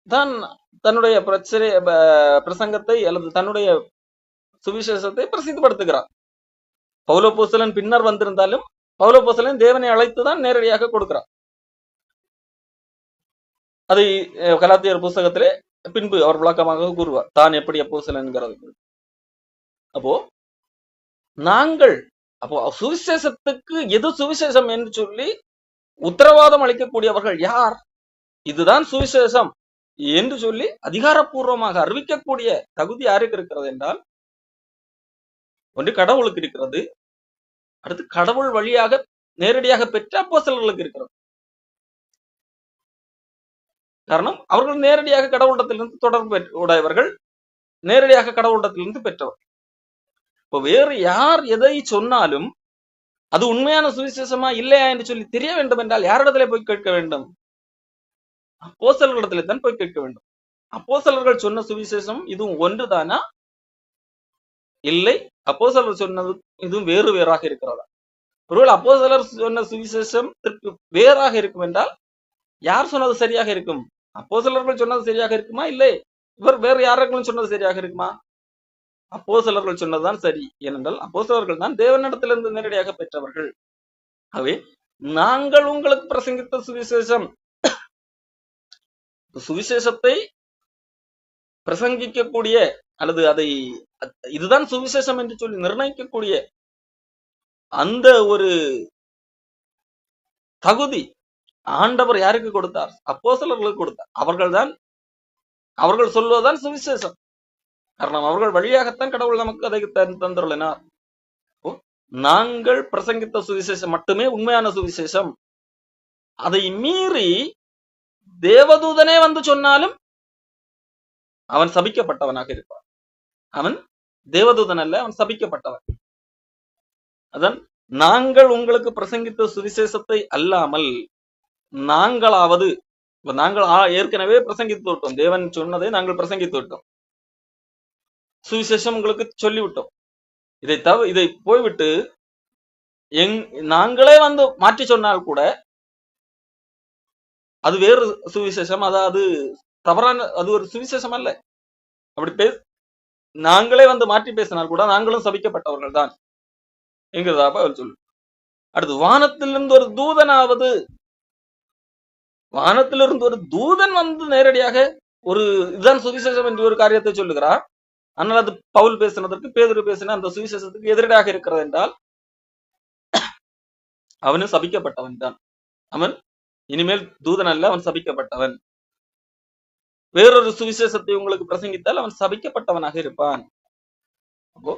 தான் தன்னுடைய பிரசங்கத்தை அல்லது தன்னுடைய சுவிசேஷத்தை பிரசித்தப்படுத்துகிறார். பவுலப்போஸ்தலன் பின்னர் வந்திருந்தாலும் பவுலப்போஸ்தலன் தேவனை அழைத்துதான் நேரடியாக கொடுக்கிறார். அதை கலாத்தியர் புஸ்தகத்திலே பின்பு அவர் விளக்கமாக கூறுவார், தான் எப்படி அப்போஸ்தலன் என்கிறது. அப்போ நாங்கள் சுவிசேஷத்துக்கு எது சுவிசேஷம் என்று சொல்லி உத்தரவாதம் அளிக்கக்கூடியவர்கள் யார்? இதுதான் சுவிசேஷம் என்று சொல்லி அதிகாரப்பூர்வமாக அறிவிக்கக்கூடிய தகுதி யாருக்கு இருக்கிறது என்றால், ஒன்று கடவுளுக்கு இருக்கிறது, அடுத்து கடவுள் வழியாக நேரடியாக பெற்ற அப்போஸ்தலர்களுக்கு இருக்கிறது. காரணம், அவர்கள் நேரடியாக கடவுளிடத்திலிருந்து தொடர்பு உடையவர்கள், நேரடியாக கடவுளிடத்திலிருந்து பெற்றவர். இப்போ வேறு யார் எதை சொன்னாலும் அது உண்மையான சுவிசேஷமா இல்லையா என்று சொல்லி தெரிய வேண்டும் என்றால் யாரிடத்திலே போய் கேட்க வேண்டும்? அப்போஸ்தலர்களிடத்திலே தான் போய் கேட்க வேண்டும். அப்போஸ்தலர்கள் சொன்ன சுவிசேஷம் இதுவும் ஒன்றுதானா, இல்லை அப்போஸ்தலர் சொன்னது இதுவும் வேறு வேறாக இருக்கிறதா? ஒருவேளை அப்போஸ்தலர் சொன்ன சுவிசேஷம் வேறாக இருக்கும் என்றால் யார் சொன்னது சரியாக இருக்கும்? அப்போஸ்தலர்கள் சொன்னது சரியாக இருக்குமா, இல்லை இவர் வேறு யாரெങ്കിലും சொன்னது சரியாக இருக்குமா? அப்போஸ்தலர்கள் சொன்னதுதான் சரி. ஏனென்றால் அப்போஸ்தலர்கள் தான் தேவனிடத்திலிருந்து நேரடியாக பெற்றவர்கள். ஆகவே நாங்கள் உங்களுக்கு பிரசங்கித்த சுவிசேஷம், சுவிசேஷத்தை பிரசங்கிக்கக்கூடிய அல்லது அதை இதுதான் சுவிசேஷம் என்று சொல்லி நிர்ணயிக்கக்கூடிய அந்த ஒரு தகுதி ஆண்டவர் யாருக்கு கொடுத்தார்? அப்போஸ்தலர்களுக்கு கொடுத்தார். அவர்கள் சொல்வதுதான் சுவிசேஷம். காரணம், அவர்கள் வழியாகத்தான் கடவுள் நமக்கு அதை தந்துள்ளனர். நாங்கள் பிரசங்கித்த சுவிசேஷம் மட்டுமே உண்மையான சுவிசேஷம். அதை மீறி தேவதூதனே வந்து சொன்னாலும் அவன் சபிக்கப்பட்டவனாக இருப்பான். அவன் தேவதூதன் அல்ல, அவன் சபிக்கப்பட்டவன். அதான் நாங்கள் உங்களுக்கு பிரசங்கித்த சுவிசேஷத்தை அல்லாமல் நாங்களாவது, நாங்கள் ஏற்கனவே பிரசங்கித்து விட்டோம், தேவன் சொன்னதை நாங்கள் பிரசங்கித்து விட்டோம், சுவிசேஷம் உங்களுக்கு சொல்லிவிட்டோம். இதை போய்விட்டு நாங்களே வந்து மாற்றி சொன்னால் கூட அது வேறு சுவிசேஷம், அதாவது தவறான, அது ஒரு சுவிசேஷம் அல்ல. அப்படி நாங்களே வந்து மாற்றி பேசினால் கூட நாங்களும் சபிக்கப்பட்டவர்கள் தான் என்கிறதாக அவர் சொல்லு. அடுத்து, வானத்திலிருந்து ஒரு தூதனாவது, வானத்திலிருந்து ஒரு தூதன் வந்து நேரடியாக ஒரு இதுதான் சுவிசேஷம் என்று ஒரு காரியத்தை சொல்லுகிறார். ஆனால் அது பவுல் பேசினதற்கு, பேதுரு பேசின அந்த சுவிசேஷத்துக்கு எதிராக இருக்கிறது என்றால் அவனு சபிக்கப்பட்டவன் தான். அவன் இனிமேல் தூதன் அல்ல, அவன் சபிக்கப்பட்டவன். வேறொரு சுவிசேஷத்தை உங்களுக்கு பிரசங்கித்தால் அவன் சபிக்கப்பட்டவனாக இருப்பான். அப்போ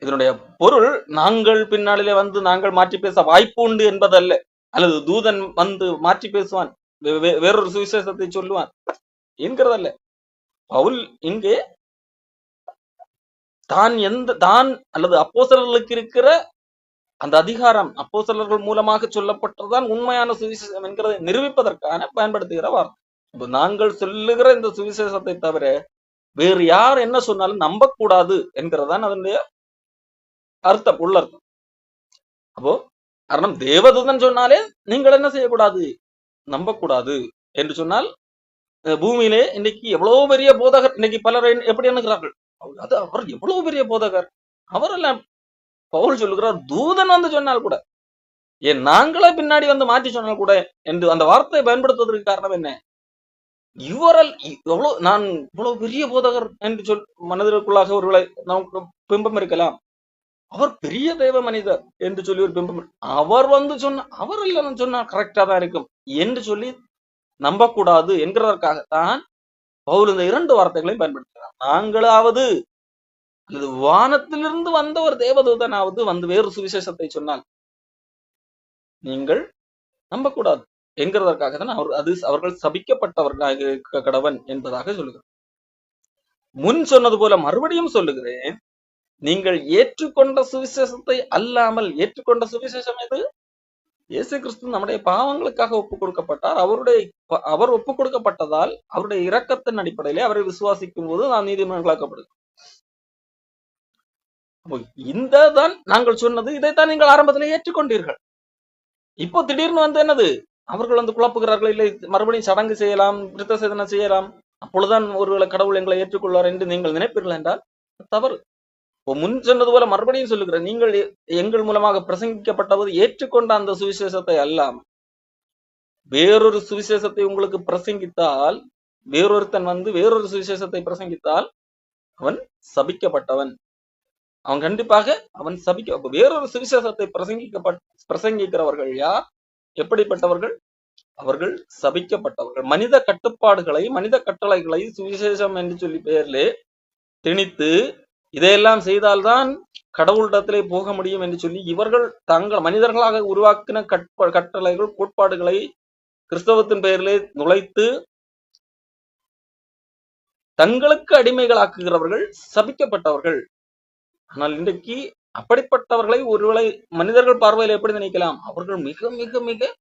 இதனுடைய பொருள் நாங்கள் பின்னாளிலே வந்து நாங்கள் மாற்றி பேச வாய்ப்பு உண்டு என்பதல்ல, அல்லது தூதன் வந்து மாற்றி பேசுவான், வேறொரு சுவிசேஷத்தை சொல்லுவான் என்கிறதல்ல. பவுல் இங்கே தான் அல்லது அப்போஸ்தலர்களுக்கு இருக்கிற அந்த அதிகாரம், அப்போஸ்தலர்கள் மூலமாக சொல்லப்பட்டதுதான் உண்மையான சுவிசேஷம் என்கிறதை நிரூபிப்பதற்கான பயன்படுத்துகிற வார்த்தை. நாங்கள் சொல்லுகிற இந்த சுவிசேஷத்தை தவிர வேறு யார் என்ன சொன்னாலும் நம்பக்கூடாது என்கிறதான் அதனுடைய அர்த்தம், உள்ளர்த்தம். அப்போ காரணம் தேவதூதன் சொன்னாலே நீங்கள் என்ன செய்யக்கூடாது, நம்பக்கூடாது என்று சொன்னால், பூமியிலே இன்னைக்கு எவ்வளவு பெரிய போதகர், இன்னைக்கு பலர் எப்படி எண்ணுகிறார்கள், அது அவர் எவ்வளவு பெரிய போதகர், அவரெல்லாம் பவுல் சொல்லுகிறார் தூதன் வந்து சொன்னால் கூட, ஏன் நாங்களே பின்னாடி வந்து மாற்றி சொன்னால் கூட என்று அந்த வார்த்தையை பயன்படுத்துவதற்கு காரணம் என்ன, இவரால் எவ்வளவு நான் இவ்வளவு பெரிய போதகர் என்று சொல் மனதிற்குள்ளாக ஒருவேளை நமக்கு பிம்பம் இருக்கலாம், அவர் பெரிய தேவ மனிதர் என்று சொல்லி ஒரு பிம்பம், அவர் வந்து சொன்ன அவர் இல்லைன்னு சொன்னா கரெக்டா தான் இருக்கும் என்று சொல்லி நம்பக்கூடாது என்கிறதற்காகத்தான் பவுல் இந்த இரண்டு வார்த்தைகளையும் பயன்படுத்துகிறார். நாங்களாவது அல்லது வானத்திலிருந்து வந்த ஒரு தேவதூதனாவது வந்து வேறு சுவிசேஷத்தை சொன்னால் நீங்கள் நம்பக்கூடாது என்கிறதற்காக தான் அவர்கள் சபிக்கப்பட்டவர்களாக கடவன் என்பதாக சொல்லுகிறார். முன் சொன்னது போல மறுபடியும் சொல்லுகிறேன், நீங்கள் ஏற்றுக்கொண்ட சுவிசேஷத்தை அல்லாமல், ஏற்றுக்கொண்ட சுவிசேஷம் எது, இயேசு கிறிஸ்து நம்முடைய பாவங்களுக்காக ஒப்புக் கொடுக்கப்பட்டார், அவர் ஒப்புக் கொடுக்கப்பட்டதால் அவருடைய இரக்கத்தின் அடிப்படையிலே அவரை விசுவாசிக்கும் போது நாம் நீதிமன்றங்களாக்கப்படுகிறோம். இந்த தான் நாங்கள் சொன்னது, இதைத்தான் நீங்கள் ஆரம்பத்தில் ஏற்றுக்கொண்டீர்கள். இப்போ திடீர்னு வந்து என்னது, அவர்கள் வந்து குழப்புகிறார்கள், இல்லை மறுபடியும் சடங்கு செய்யலாம், விருத்த சேதனை செய்யலாம், அப்பொழுதுதான் ஒருவேளை கடவுள் எங்களை ஏற்றுக்கொள்வார் என்று நீங்கள் நினைப்பீர்கள் என்றால் தவறு. முன் சொன்னது போல மறுபடியும் சொல்லுகிறேன், நீங்கள் எங்கள் மூலமாக பிரசங்கிக்கப்பட்டது ஏற்றுக்கொண்ட அந்த சுவிசேஷத்தை அல்லாமல் வேறொரு சுவிசேஷத்தை உங்களுக்கு பிரசங்கித்தால், வேறொருத்தன் வந்து வேறொரு சுவிசேஷத்தை பிரசங்கித்தால் அவன் சபிக்கப்பட்டவன், அவன் கண்டிப்பாக அவன் வேறொரு சுவிசேஷத்தை பிரசங்கிக்கிறவர்கள் யார், எப்படிப்பட்டவர்கள், அவர்கள் சபிக்கப்பட்டவர்கள். மனித கட்டுப்பாடுகளை, மனித கட்டளைகளை சுவிசேஷம் என்று சொல்லி பெயரிலே திணித்து இதையெல்லாம் செய்தால்தான் கடவுளிடத்திலே போக முடியும் என்று சொல்லி இவர்கள் தங்கள் மனிதர்களாக உருவாக்கின கட்டளைகள், கோட்பாடுகளை கிறிஸ்தவத்தின் பெயரிலே நுழைத்து தங்களுக்கு அடிமைகளாக்குகிறவர்கள் சபிக்கப்பட்டவர்கள். ஆனால் இன்றைக்கு அப்படிப்பட்டவர்களை ஒருவேளை மனிதர்கள் பார்வையில் எப்படி நினைக்கலாம், அவர்கள் மிக மிக மிக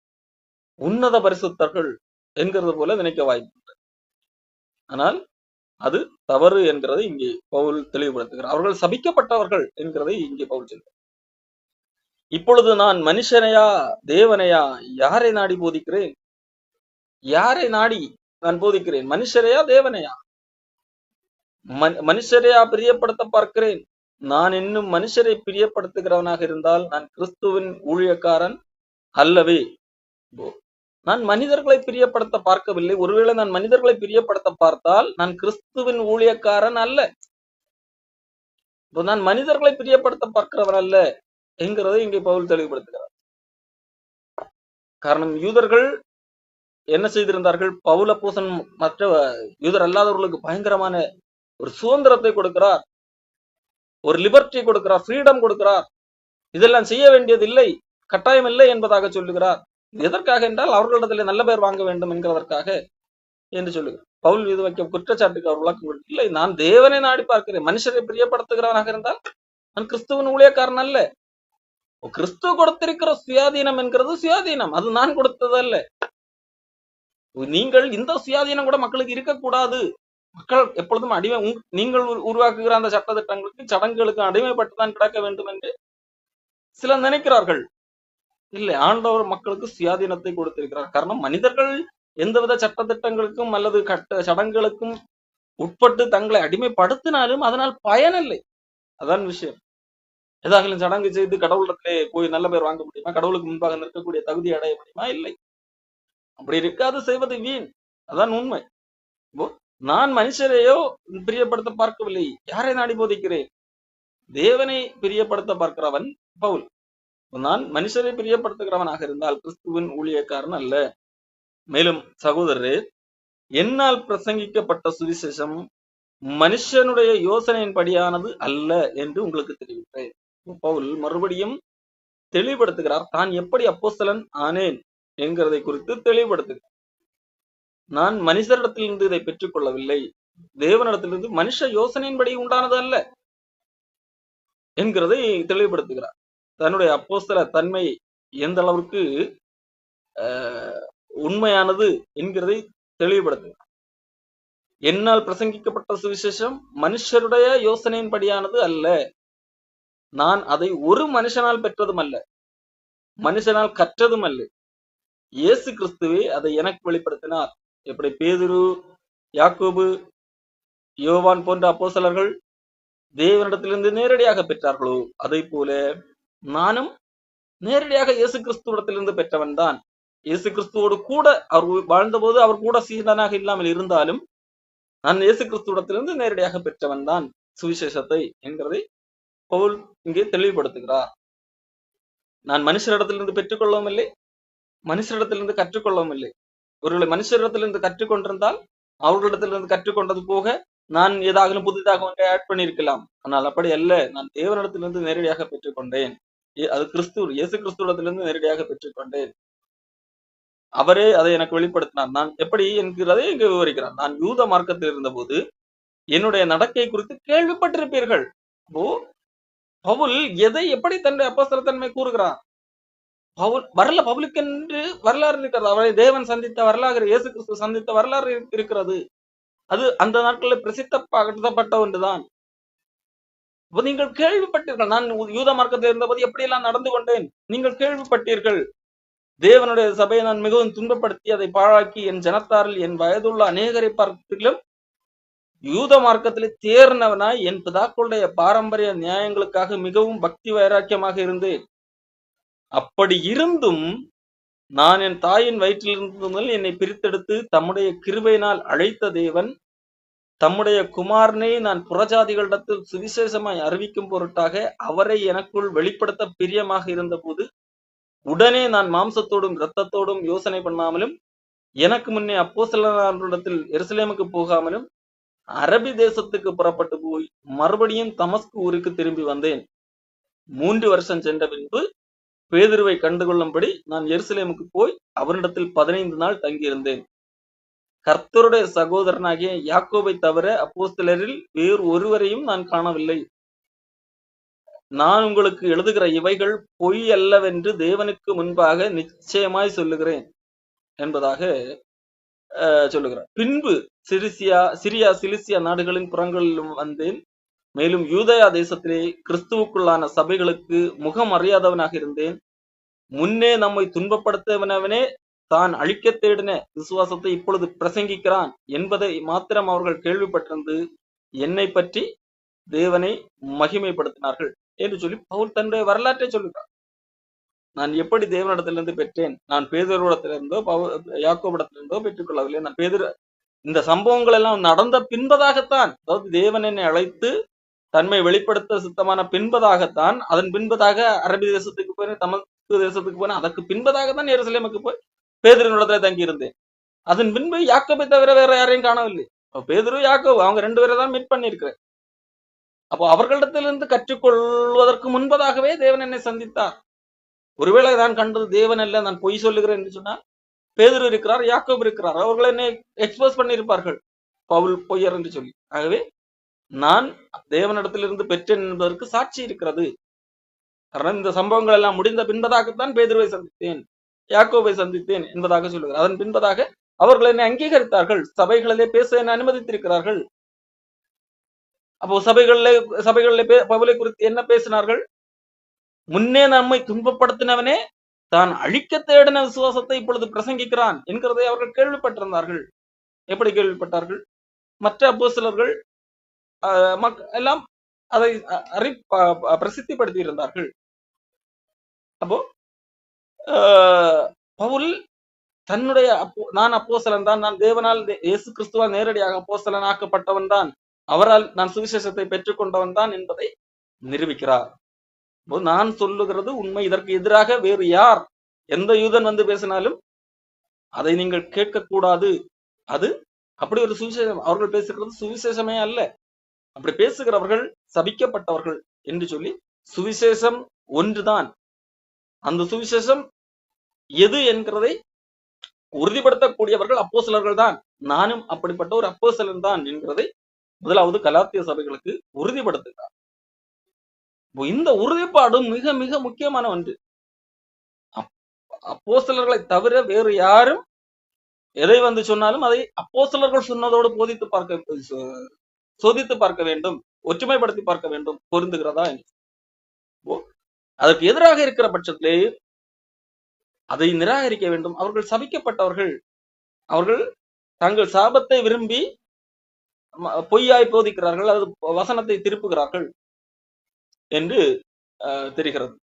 உன்னத பரிசுத்தர்கள் என்கிறது போல நினைக்க வாய்ப்பு. ஆனால் அது தவறு என்கிறதை இங்கே பவுல் தெளிவுபடுத்துகிறார். அவர்கள் சபிக்கப்பட்டவர்கள் என்கிறதை இங்கே பவுல் சொல்கிறார். இப்பொழுது நான் மனுஷனையா தேவனையா யாரை நாடி போதிக்கிறேன், யாரை நாடி நான் போதிக்கிறேன், மனுஷரையா தேவனையா, மனுஷரையா பிரியப்படுத்த பார்க்கிறேன், நான் இன்னும் மனுஷரை பிரியப்படுத்துகிறவனாக இருந்தால் நான் கிறிஸ்துவின் ஊழியக்காரன் அல்லவே. நான் மனிதர்களை பிரியப்படுத்த பார்க்கவில்லை, ஒருவேளை நான் மனிதர்களை பிரியப்படுத்த பார்த்தால் நான் கிறிஸ்துவின் ஊழியக்காரன் அல்ல, நான் மனிதர்களை பிரியப்படுத்த பார்க்கிறவன் அல்ல என்கிறதை இங்கே பவுல் தெளிவுபடுத்துகிறார். காரணம், யூதர்கள் என்ன செய்திருந்தார்கள், பவுல் அப்போஸ்தலன் மற்ற யூதர் அல்லாதவர்களுக்கு பயங்கரமான ஒரு சுதந்திரத்தை கொடுக்கிறார், ஒரு லிபர்ட்டி கொடுக்கிறார், ஃப்ரீடம் கொடுக்கிறார், இதெல்லாம் செய்ய வேண்டியதில்லை, கட்டாயம் இல்லை என்பதாக சொல்லுகிறார். எதற்காக என்றால் அவர்களிடத்தில் நல்ல பெயர் வாங்க வேண்டும் என்கிறதற்காக என்று சொல்லுகிறார். பவுல் இது வைக்க குற்றச்சாட்டுக்கு அவர் விளக்கம் இல்லை, நான் தேவனை நாடி பார்க்கிறேன், மனுஷரை பிரியப்படுத்துகிறவனாக இருந்தால் நான் கிறிஸ்துவின் ஊழியக்காரன் அல்ல. கிறிஸ்துவ கொடுத்திருக்கிற சுயாதீனம் என்கிறது சுயாதீனம், அது நான் கொடுத்ததல்ல. நீங்கள் இந்த சுயாதீனம் கூட மக்களுக்கு இருக்கக்கூடாது, மக்கள் எப்பொழுதும் அடிமை, நீங்கள் உருவாக்குகிற அந்த சட்ட திட்டங்களுக்கு சடங்குகளுக்கு அடிமைப்பட்டுதான் கிடக்க வேண்டும் என்று சிலர் நினைக்கிறார்கள். இல்லை, ஆண்டவர் மக்களுக்கு சுயாதீனத்தை கொடுத்திருக்கிறார். காரணம், மனிதர்கள் எந்தவித சட்ட திட்டங்களுக்கும் அல்லது சடங்குகளுக்கும் உட்பட்டு தங்களை அடிமைப்படுத்தினாலும் அதனால் பயனில்லை. அதான் விஷயம். ஏதாகலும் சடங்கு செய்து கடவுளிடத்திலே போய் நல்ல பேர் வாங்க முடியுமா, கடவுளுக்கு முன்பாக நிற்கக்கூடிய தகுதி அடைய முடியுமா, இல்லை. அப்படி இருக்காது, செய்வது வீண். அதான் உண்மை. நான் மனுஷரையோ பிரியப்படுத்த பார்க்கவில்லை, யாரை நாடி போதிக்கிறேன், தேவனை பிரியப்படுத்த பார்க்கிறவன் பவுல். நான் மனுஷரை பிரியப்படுத்துகிறவனாக இருந்தால் கிறிஸ்துவின் ஊழியக்காரன் அல்ல. மேலும் சகோதரரே, என்னால் பிரசங்கிக்கப்பட்ட சுவிசேஷம் மனுஷனுடைய யோசனையின் படியானது அல்ல என்று உங்களுக்கு தெரிவித்தேன். பவுல் மறுபடியும் தெளிவுபடுத்துகிறார். தான் எப்படி அப்போஸ்தலன் ஆனேன் என்கிறதை குறித்து தெளிவுபடுத்துகிறார். நான் மனுஷரிடத்திலிருந்து இதை பெற்றுக் கொள்ளவில்லை, தேவனிடத்திலிருந்து மனுஷ யோசனையின்படி உண்டானது அல்ல என்கிறதை தெளிவுபடுத்துகிறார். தன்னுடைய அப்போஸ்தல தன்மை எந்த அளவுக்கு உண்மையானது என்கிறதை தெளிவுபடுத்துகிறார். என்னால் பிரசங்கிக்கப்பட்ட சுவிசேஷம் மனுஷருடைய யோசனையின்படியானது அல்ல. நான் அதை ஒரு மனுஷனால் பெற்றதும் அல்ல, மனுஷனால் கற்றதும் அல்ல. இயேசு கிறிஸ்துவே அதை எனக்கு வெளிப்படுத்தினார். எப்படி பேதுரு, யாக்கோபு, யோவான் போன்ற அப்போஸ்தலர்கள் தேவனிடத்திலிருந்து நேரடியாக பெற்றார்களோ, அதை போல நானும் நேரடியாக இயேசு கிறிஸ்துவிடத்திலிருந்து பெற்றவன் தான். இயேசு கிறிஸ்துவோடு கூட அவர் வாழ்ந்தபோது அவர் கூட சீடனாக இல்லாமல் இருந்தாலும் நான் இயேசு கிறிஸ்துவிடத்திலிருந்து நேரடியாக பெற்றவன் தான் சுவிசேஷத்தை என்கிறதை பவுல் இங்கே தெளிவுபடுத்துகிறார். நான் மனுஷரிடத்திலிருந்து பெற்றுக்கொள்ளவும் இல்லை, மனுஷரிடத்திலிருந்து கற்றுக்கொள்ளவும் இல்லை. ஒருவேளை மனுஷரிடத்திலிருந்து கற்றுக்கொண்டிருந்தால் அவர்களிடத்திலிருந்து கற்றுக்கொண்டது போக நான் ஏதாவது புதிதாக ஒன்றை ஆட் பண்ணியிருக்கலாம். ஆனால் அப்படி அல்ல. நான் தேவனிடத்திலிருந்து நேரடியாக பெற்றுக்கொண்டேன். அது இயேசு கிறிஸ்துவிடத்திலிருந்து நேரடியாக பெற்றுக்கொண்டேன். அவரே அதை எனக்கு வெளிப்படுத்தினார். நான் எப்படி என்கிறதை இங்கு விவரிக்கிறார். நான் யூத மார்க்கத்தில் இருந்த போது என்னுடைய நடக்கை குறித்து கேள்விப்பட்டிருப்பீர்கள். பவுல் எதை எப்படி தன்னுடைய அப்போஸ்தலத்தன்மை கூறுகிறார்? பவுலுக்கு என்று வரலாறு இருக்கிறது. அவரை தேவன் சந்தித்த வரலாறு, இயேசு கிறிஸ்து சந்தித்த வரலாறு இருக்கிறது. அது அந்த நாட்களில் பிரசித்தப்பட்ட ஒன்றுதான். நீங்கள் கேள்விப்பட்டீர்கள். நான் யூத மார்க்கத்தில் இருந்தபோது எப்படியெல்லாம் நடந்து கொண்டேன் நீங்கள் கேள்விப்பட்டீர்கள். தேவனுடைய சபையை நான் மிகவும் துன்பப்படுத்தி அதை பாழாக்கி என் ஜனத்தாரில் என் வயதுள்ள அநேகரை பார்த்திலும் யூத மார்க்கத்திலே தேர்ந்தவனாய் என் பிதாக்களுடைய பாரம்பரிய நியாயங்களுக்காக மிகவும் பக்தி வைராக்கியமாக இருந்தேன். அப்படி இருந்தும் நான் என் தாயின் வயிற்றிலிருந்து முதல் என்னை பிரித்தெடுத்து தம்முடைய கிருபையினால் அழைத்த தேவன் தம்முடைய குமாரனை நான் புறஜாதிகளிடத்தில் சுவிசேஷமாய் அறிவிக்கும் பொருட்டாக அவரை எனக்குள் வெளிப்படுத்த பிரியமாக இருந்த போது உடனே நான் மாம்சத்தோடும் இரத்தத்தோடும் யோசனை பண்ணாமலும் எனக்கு முன்னே அப்போஸ்தலரிடத்தில் எருசலேமுக்கு போகாமலும் அரபி தேசத்துக்கு புறப்பட்டு போய் மறுபடியும் தமஸ்கு ஊருக்கு திரும்பி வந்தேன். 3 வருஷம் சென்ற பின்பு பேதுருவை கண்டுகொள்ளும்படி நான் எருசலேமுக்கு போய் அவரிடத்தில் 15 நாள் தங்கியிருந்தேன். கர்த்தருடைய சகோதரனாகிய யாக்கோபை தவிர அப்போஸ்தலரில் வேறு ஒருவரையும் நான் காணவில்லை. நான் உங்களுக்கு எழுதுகிற இவைகள் பொய் அல்லவென்று தேவனுக்கு முன்பாக நிச்சயமாய் சொல்லுகிறேன் என்பதாக சொல்லுகிறார். பின்பு சிரியா சிலிசியா நாடுகளின் புறங்களிலும் வந்தேன். மேலும் யூதயா தேசத்திலே கிறிஸ்துவுக்குள்ளான சபைகளுக்கு முகம் அறியாதவனாக இருந்தேன். முன்னே நம்மை துன்பப்படுத்தவனவனே தான் அழிக்க தேடின விசுவாசத்தை இப்பொழுது பிரசங்கிக்கிறான் என்பதை மாத்திரம் அவர்கள் கேள்விப்பட்டிருந்து என்னை பற்றி தேவனை மகிமைப்படுத்தினார்கள் என்று சொல்லி பவுல் தன்னுடைய வரலாற்றை சொல்லுகிறார். நான் எப்படி தேவனிடத்திலிருந்து பெற்றேன்? நான் பேதுருவிடத்திலிருந்தோ யாக்கோபிடத்திலிருந்தோ பெற்றுக்கொள்ளவில்லை. நான் இந்த சம்பவங்கள் எல்லாம் நடந்த பின்பதாகத்தான், அதாவது தேவன் என்னை அழைத்து தன்மை வெளிப்படுத்த சித்தமான பின்பதாகத்தான், அதன் பின்பதாக அரபி தேசத்துக்கு போய் தமஸ்கு தேசத்துக்கு போனேன். அதற்கு பின்பதாக தான் எருசலேமுக்கு போய் பேதுருவிடத்துல தங்கி இருந்தேன். அதன் பின்பு யாக்கோபை தவிர வேற யாரையும் காணவில்லை. பேதுரு யாக்கோபு அவங்க 2 பேரை தான் மீட் பண்ணியிருக்கிறேன். அப்போ அவர்களிடத்திலிருந்து கற்றுக்கொள்வதற்கு முன்பதாகவே தேவன் என்னை சந்தித்தார். ஒருவேளை நான் கண்டது தேவன் அல்ல, நான் பொய் சொல்லுகிறேன் என்று சொன்னால் பேதுரு இருக்கிறார், யாக்கோபு இருக்கிறார், அவர்கள் என்னை எக்ஸ்போஸ் பண்ணியிருப்பார்கள் பவுல் பொய்யர் என்று சொல்லி. ஆகவே நான் தேவனிடத்திலிருந்து பெற்றேன் என்பதற்கு சாட்சி இருக்கிறது. காரணம் இந்த சம்பவங்கள் எல்லாம் முடிந்த பின்பதாகத்தான் பேதுருவை சந்தித்தேன், யாக்கோபை சந்தித்தேன் என்பதாக சொல்லுகிறார். அதன் பின்பதாக அவர்கள் என்னை அங்கீகரித்தார்கள், சபைகளிலே பேச என்னை அனுமதித்திருக்கிறார்கள். அப்போ சபைகளிலே பவுலை குறித்து என்ன பேசினார்கள்? முன்னே நம்மை துன்பப்படுத்தினவனே தான் அழிக்க தேடின விசுவாசத்தை இப்பொழுது பிரசங்கிக்கிறான் என்கிறதை அவர்கள் கேள்விப்பட்டிருந்தார்கள். எப்படி கேள்விப்பட்டார்கள்? மற்ற அப்போஸ்தலர்கள் எல்லாம் அதை பிரசித்திப்படுத்தி இருந்தார்கள். அப்போ பவுல் தன்னுடைய நான் அப்போஸ்தலன் தான், நான் தேவனால் இயேசு கிறிஸ்துவால் நேரடியாக அப்போஸ்தலனாக்கப்பட்டவன் தான், அவரால் நான் சுவிசேஷத்தை பெற்றுக்கொண்டவன் தான் என்பதை நிரூபிக்கிறார். நான் சொல்லுகிறது உண்மை. இதற்கு எதிராக வேறு யார் எந்த யூதன் வந்து பேசினாலும் அதை நீங்கள் கேட்கக்கூடாது. அது அப்படி ஒரு சுவிசேஷம் அவர்கள் பேசுகிறது சுவிசேஷமே அல்ல. அப்படி பேசுகிறவர்கள் சபிக்கப்பட்டவர்கள் என்று சொல்லி, சுவிசேஷம் ஒன்றுதான். அந்த சுவிசேஷம் எது என்கிறதை உறுதிப்படுத்தக்கூடியவர்கள் அப்போஸ்தலர்கள் தான். நானும் அப்படிப்பட்ட ஒரு அப்போஸ்தலன் தான் என்கிறதை முதலாவது கலாத்திய சபைகளுக்கு உறுதிப்படுத்துகிறார். இந்த உறுதிப்பாடு மிக மிக முக்கியமான ஒன்று. அப்போஸ்தலர்களை தவிர வேறு யாரும் எதை வந்து சொன்னாலும் அதை அப்போஸ்தலர்கள் சொன்னதோடு சோதித்து பார்க்க வேண்டும், ஒற்றுமைப்படுத்தி பார்க்க வேண்டும், பொருந்துகிறதா என்று. அதற்கு எதிராக இருக்கிற பட்சத்திலே அதை நிராகரிக்க வேண்டும். அவர்கள் சபிக்கப்பட்டவர்கள், அவர்கள் தங்கள் சாபத்தை விரும்பி பொய்யாய் போதிக்கிறார்கள், அல்லது வசனத்தை திருப்புகிறார்கள் என்று தெரிகிறது.